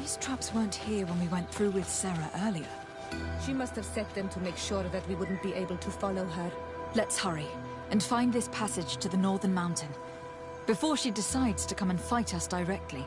These traps weren't here when we went through with Sarah earlier. She must have set them to make sure that we wouldn't be able to follow her. Let's hurry and find this passage to the northern mountain before she decides to come and fight us directly.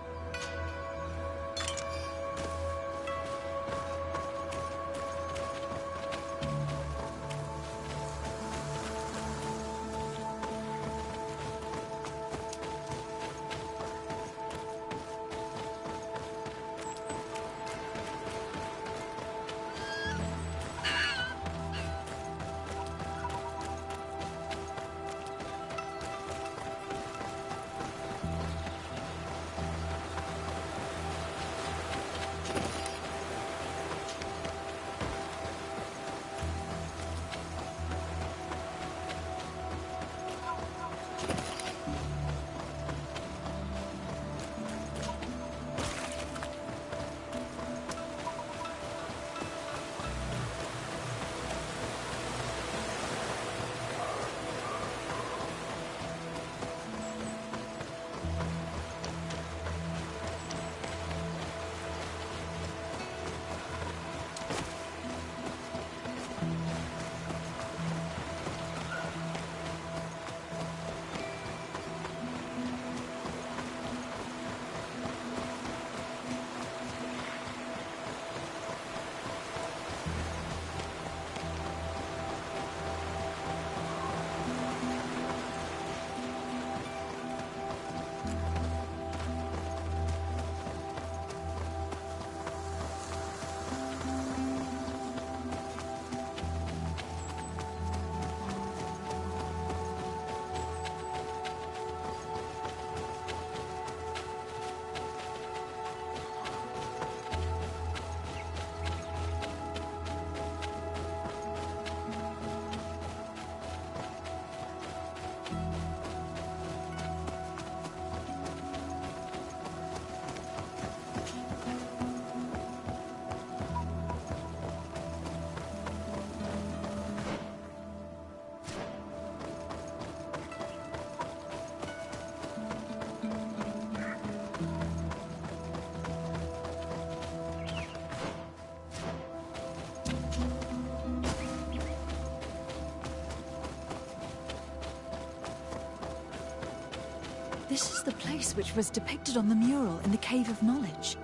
This is the place which was depicted on the mural in the Cave of Knowledge.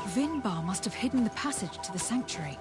Vinbar must have hidden the passage to the sanctuary.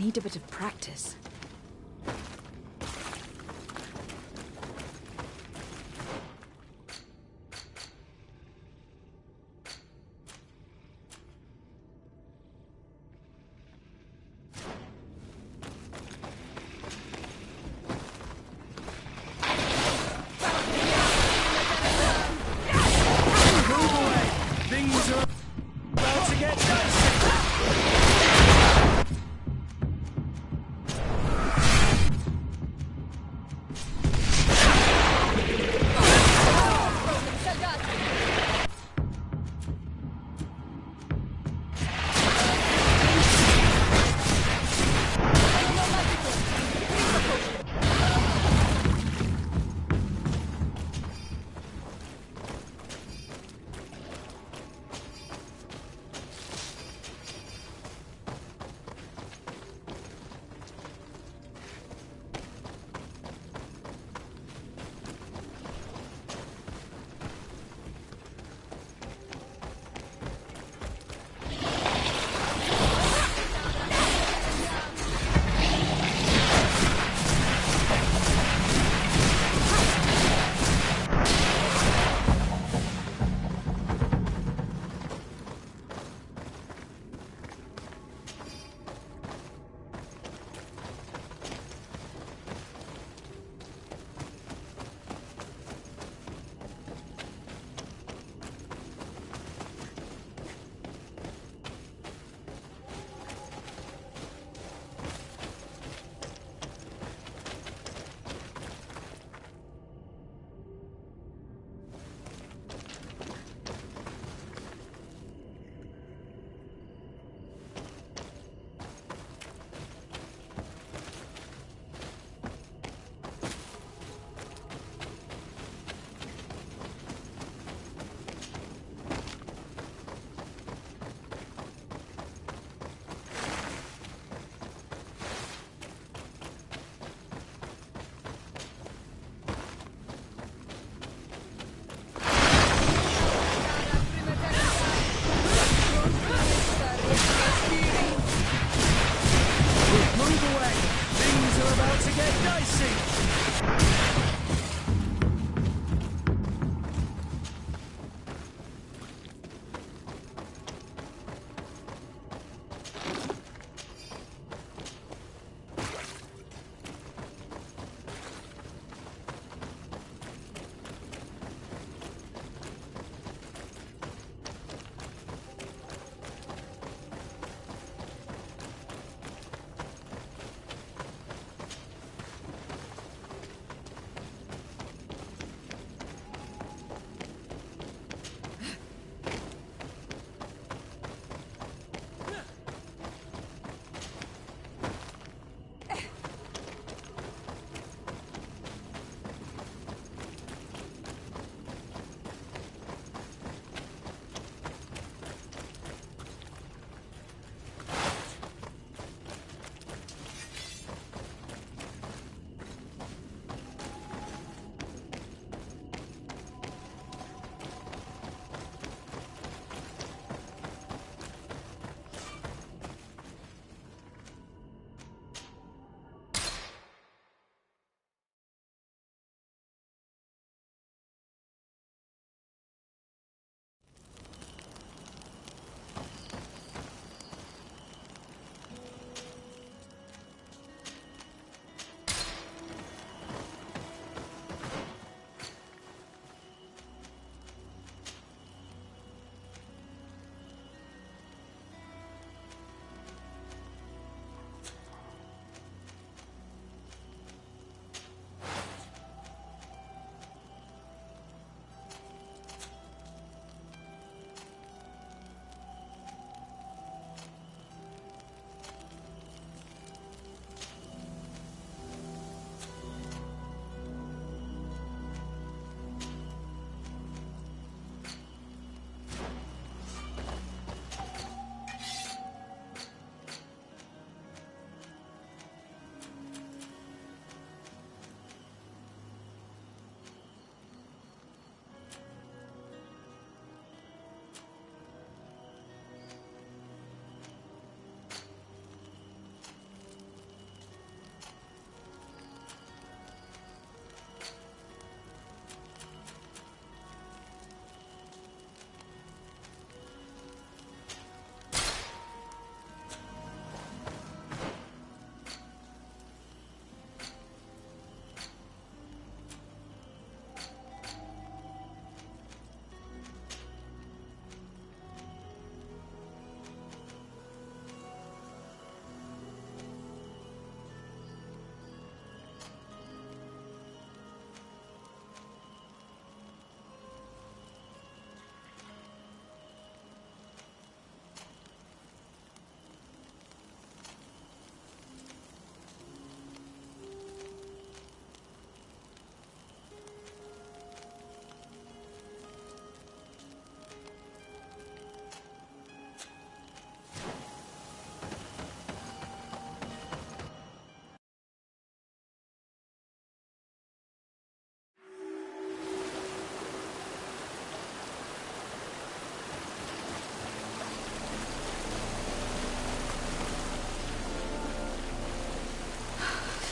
need a bit of practice.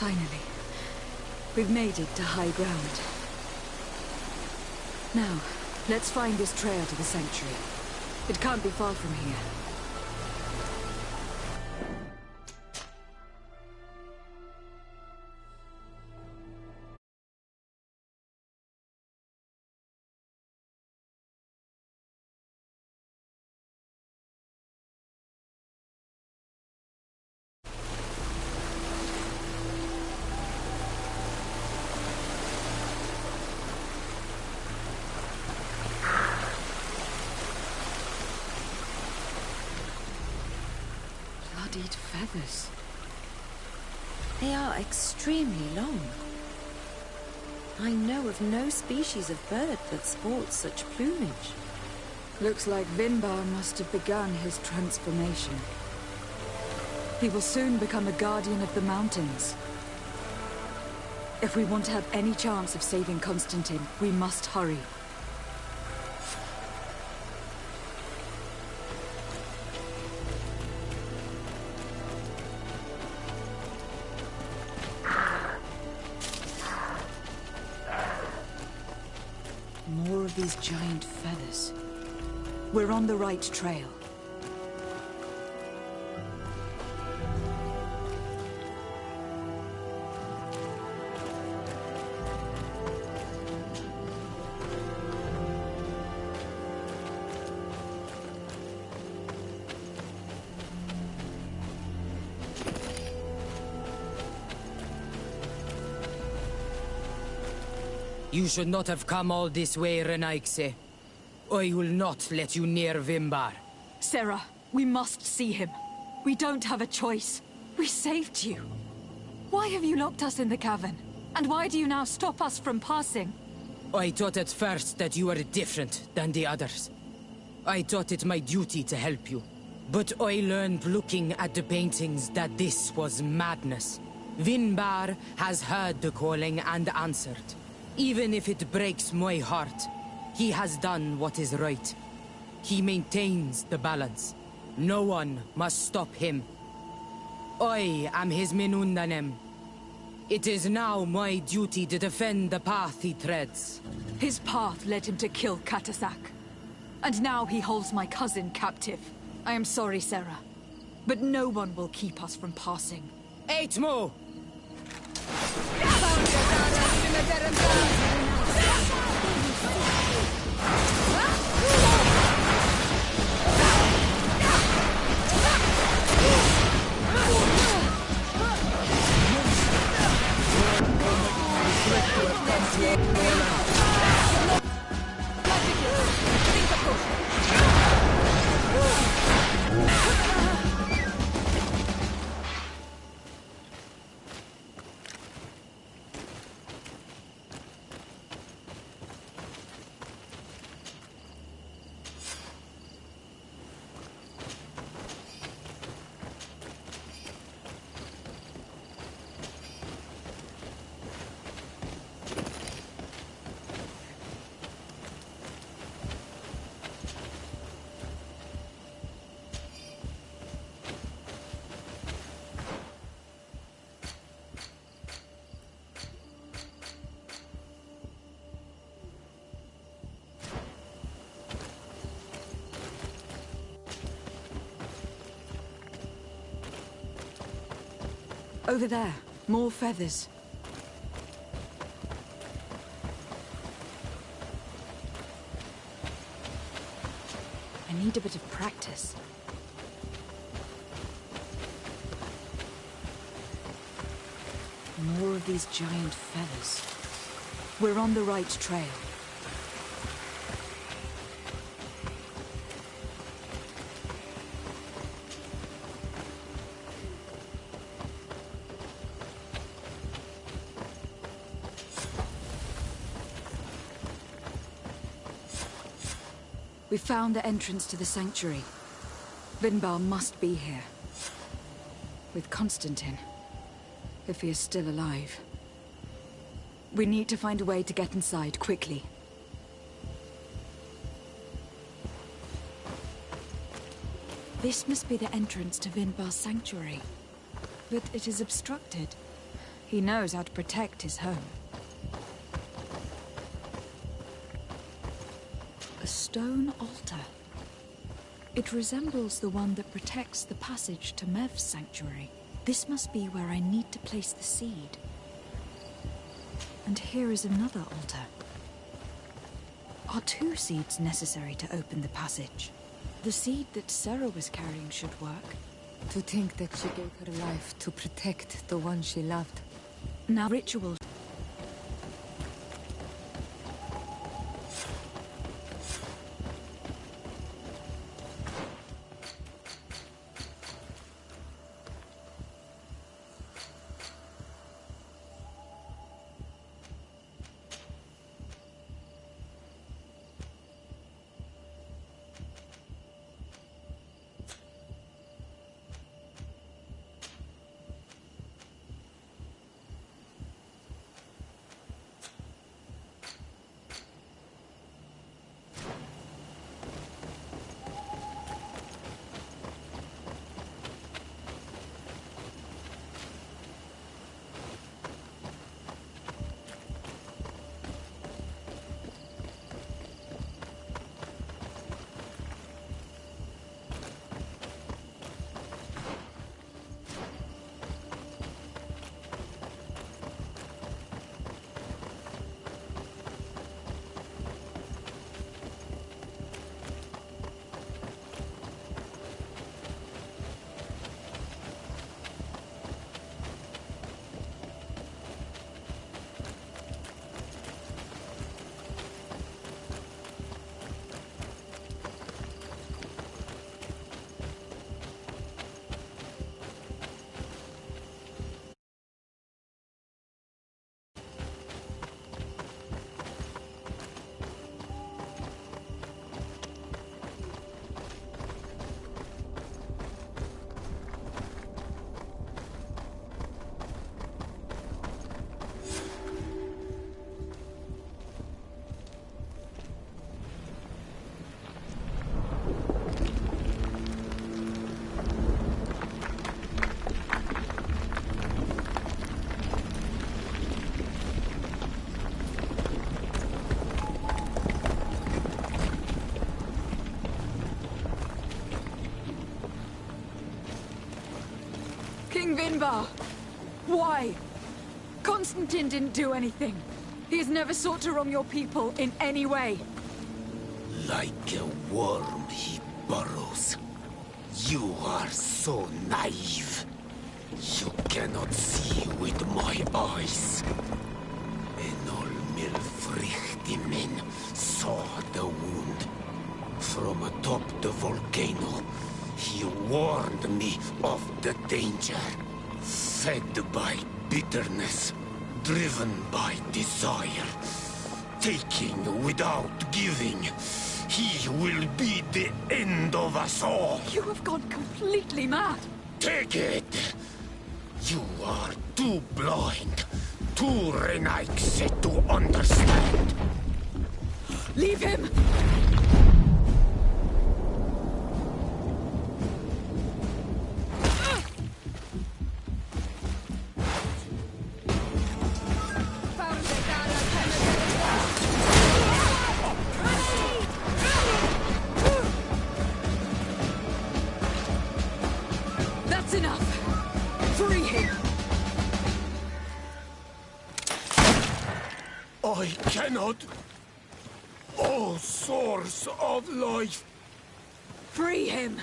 Finally. We've made it to high ground. Now, let's find this trail to the sanctuary. It can't be far from here. Bloodied feathers. They are extremely long. I know of no species of bird that sports such plumage. Looks like Vinbar must have begun his transformation. He will soon become a guardian of the mountains. If we want to have any chance of saving Constantine, we must hurry. More of these giant feathers. We're on the right trail. You should not have come all this way, Renaikse. I will not let you near Vimbar. Sarah, we must see him. We don't have a choice. We saved you. Why have you locked us in the cavern? And why do you now stop us from passing? I thought at first that you were different than the others. I thought it my duty to help you. But I learned looking at the paintings that this was madness. Vinbar has heard the calling and answered. Even if it breaks my heart, he has done what is right. He maintains the balance. No one must stop him. I am his Menundanem. It is now my duty to defend the path he treads. His path led him to kill Katasak. And now he holds my cousin captive. I am sorry, Sarah. But no one will keep us from passing. Eitmo! Over there, more feathers. I need a bit of practice. More of these giant feathers. We're on the right trail. We found the entrance to the sanctuary. Vinbar must be here. With Constantine. If he is still alive. We need to find a way to get inside quickly. This must be the entrance to Vinbar's sanctuary. But it is obstructed. He knows how to protect his home. A stone altar. It resembles the one that protects the passage to Mev's sanctuary. This must be where I need to place the seed. And here is another altar. Are 2 seeds necessary to open the passage? The seed that Sarah was carrying should work. To think that she gave her life to protect the one she loved. Now ritual. King Vinbar! Why? Constantine didn't do anything. He has never sought to wrong your people in any way. Like a worm he burrows. You are so naive. You cannot see with my eyes. Enol Milfrichtimen saw the wound. From atop the volcano, he warned me of the danger. Fed by bitterness, driven by desire, taking without giving, he will be the end of us all. You have gone completely mad. Take it! You are too blind, too renaixed to understand. Leave him! That's enough! Free him! I cannot. O source of life! Free him!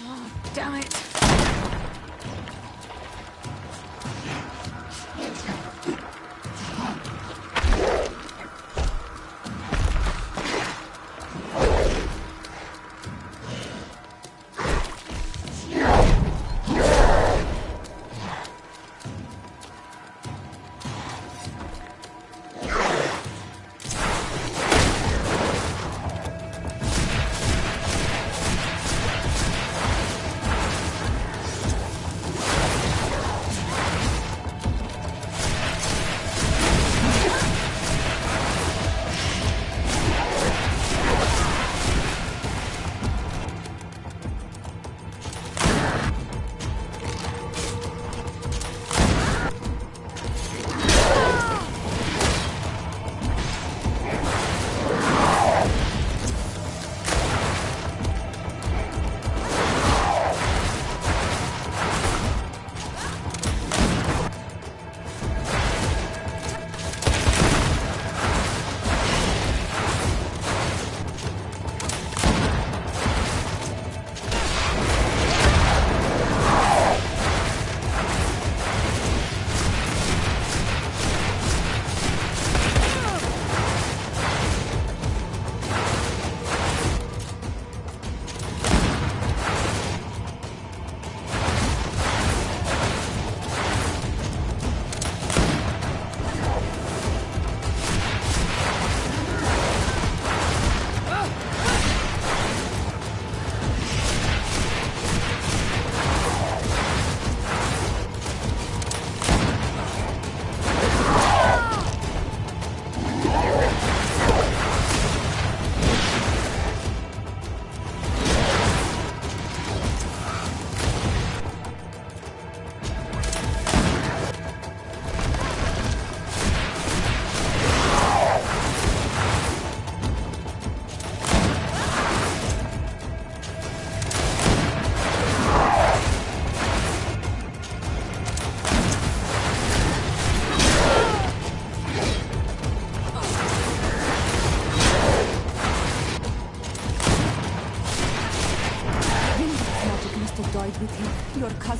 Oh, damn it!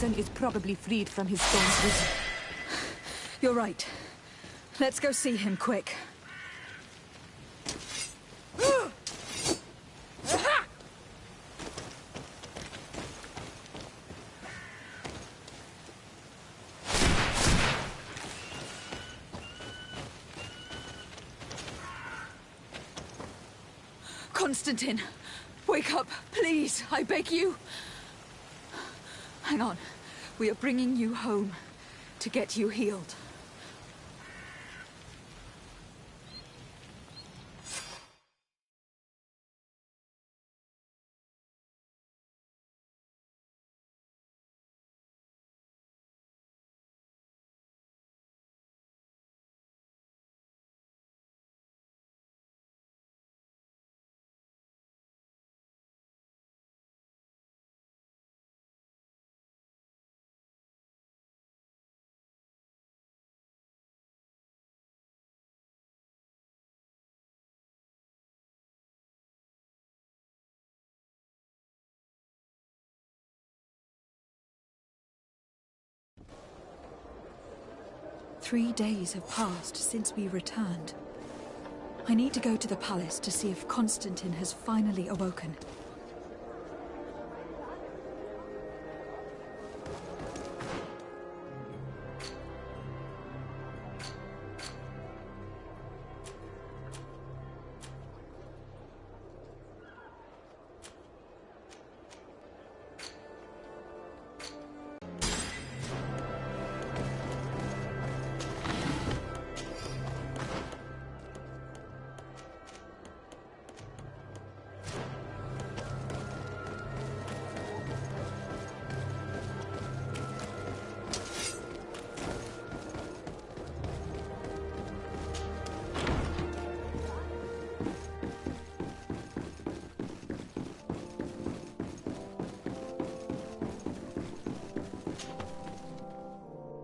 poison is probably freed from his stone's prison. You're right. Let's go see him, quick. Constantine, wake up, please, I beg you. Hang on. We are bringing you home to get you healed. Three days have passed since we returned. I need to go to the palace to see if Constantine has finally awoken.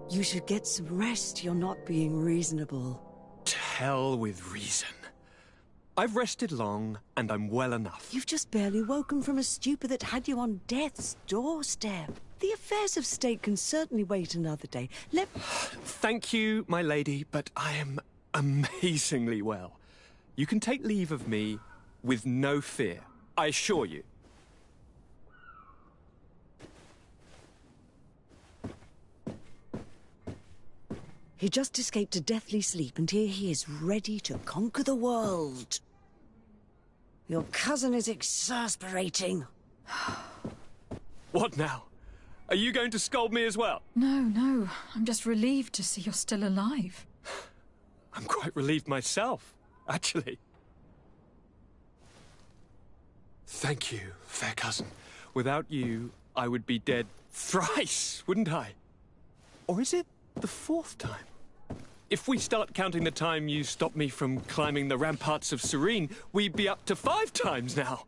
You should get some rest. You're not being reasonable. To hell with reason. I've rested long, and I'm well enough. You've just barely woken from a stupor that had you on death's doorstep. The affairs of state can certainly wait another day. Thank you, my lady, but I am amazingly well. You can take leave of me with no fear, I assure you. He just escaped a deathly sleep, and here he is, ready to conquer the world. Your cousin is exasperating. What now? Are you going to scold me as well? No. I'm just relieved to see you're still alive. I'm quite relieved myself, actually. Thank you, fair cousin. Without you, I would be dead thrice, wouldn't I? Or is it the fourth time? If we start counting the time you stopped me from climbing the ramparts of Serene, we'd be up to 5 times now.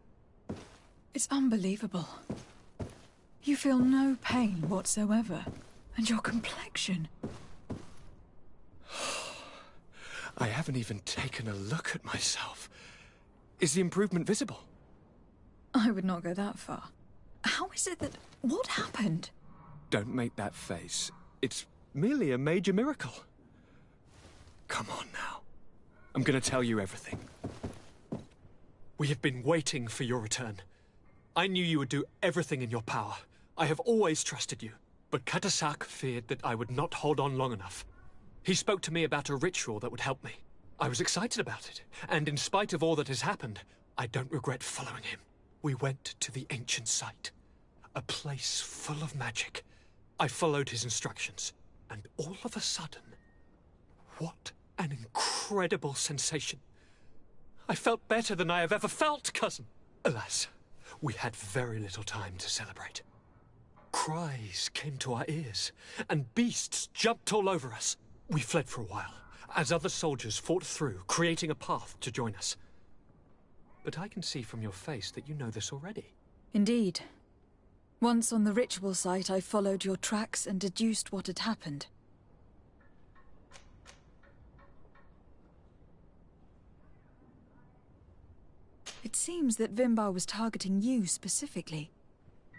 It's unbelievable. You feel no pain whatsoever. And your complexion. I haven't even taken a look at myself. Is the improvement visible? I would not go that far. How is it that... What happened? Don't make that face. It's merely a major miracle. Come on now. I'm going to tell you everything. We have been waiting for your return. I knew you would do everything in your power. I have always trusted you. But Katasak feared that I would not hold on long enough. He spoke to me about a ritual that would help me. I was excited about it. And in spite of all that has happened, I don't regret following him. We went to the ancient site. A place full of magic. I followed his instructions. And all of a sudden, what an incredible sensation. I felt better than I have ever felt, cousin. Alas, we had very little time to celebrate. Cries came to our ears, and beasts jumped all over us. We fled for a while, as other soldiers fought through, creating a path to join us. But I can see from your face that you know this already. Indeed. Once on the ritual site, I followed your tracks and deduced what had happened. It seems that Vimbar was targeting you specifically.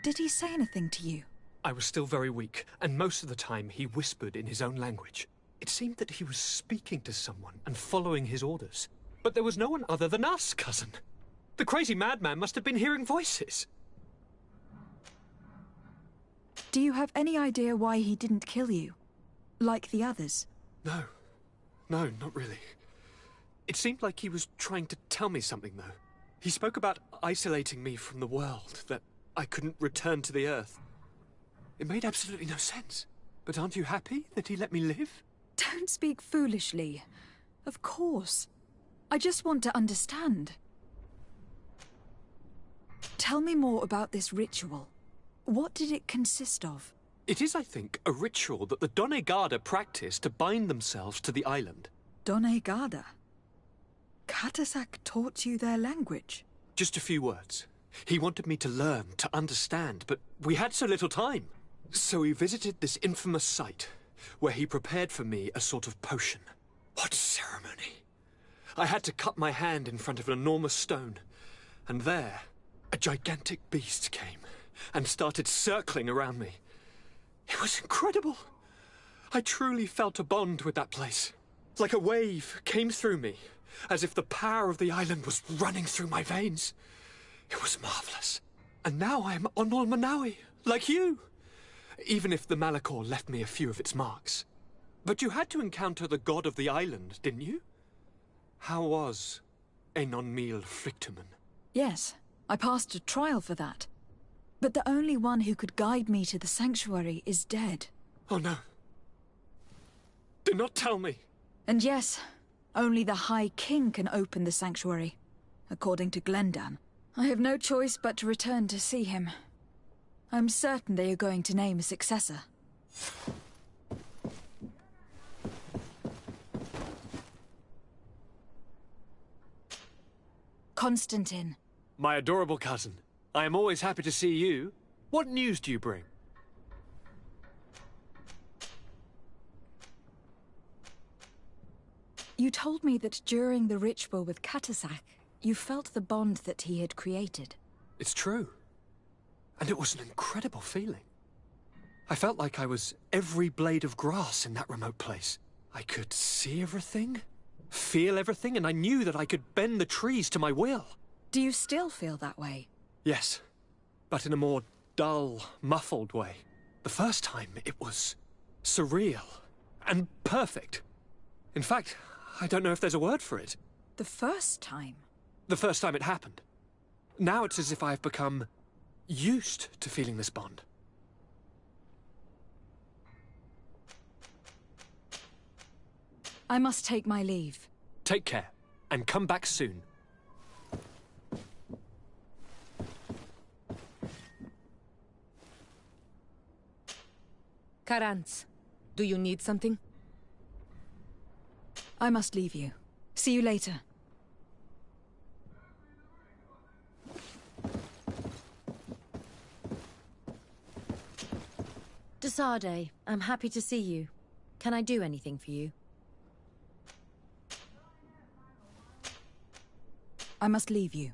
Did he say anything to you? I was still very weak, and most of the time he whispered in his own language. It seemed that he was speaking to someone and following his orders. But there was no one other than us, cousin. The crazy madman must have been hearing voices. Do you have any idea why he didn't kill you? Like the others? No, not really. It seemed like he was trying to tell me something, though. He spoke about isolating me from the world, that I couldn't return to the Earth. It made absolutely no sense. But aren't you happy that he let me live? Don't speak foolishly. Of course. I just want to understand. Tell me more about this ritual. What did it consist of? It is, I think, a ritual that the Donegada practice to bind themselves to the island. Donegada? Katasak taught you their language? Just a few words. He wanted me to learn, to understand, but we had so little time. So we visited this infamous site, where he prepared for me a sort of potion. What ceremony! I had to cut my hand in front of an enormous stone, and there, a gigantic beast came and started circling around me. It was incredible. I truly felt a bond with that place. Like a wave came through me, as if the power of the island was running through my veins. It was marvelous. And now I am Onol Manawi, like you. Even if the Malachor left me a few of its marks. But you had to encounter the god of the island, didn't you? How was Enon Mil Frictumen? Yes, I passed a trial for that. But the only one who could guide me to the sanctuary is dead. Oh no. Do not tell me. And yes, only the High King can open the sanctuary, according to Glendan. I have no choice but to return to see him. I'm certain they are going to name a successor. Constantine. My adorable cousin. I am always happy to see you. What news do you bring? You told me that during the ritual with Katasak, you felt the bond that he had created. It's true. And it was an incredible feeling. I felt like I was every blade of grass in that remote place. I could see everything, feel everything, and I knew that I could bend the trees to my will. Do you still feel that way? Yes, but in a more dull, muffled way. The first time, it was surreal and perfect. In fact, I don't know if there's a word for it. The first time? The first time it happened. Now it's as if I've become used to feeling this bond. I must take my leave. Take care, and come back soon. Karantz, do you need something? I must leave you. See you later. Desade, I'm happy to see you. Can I do anything for you? I must leave you.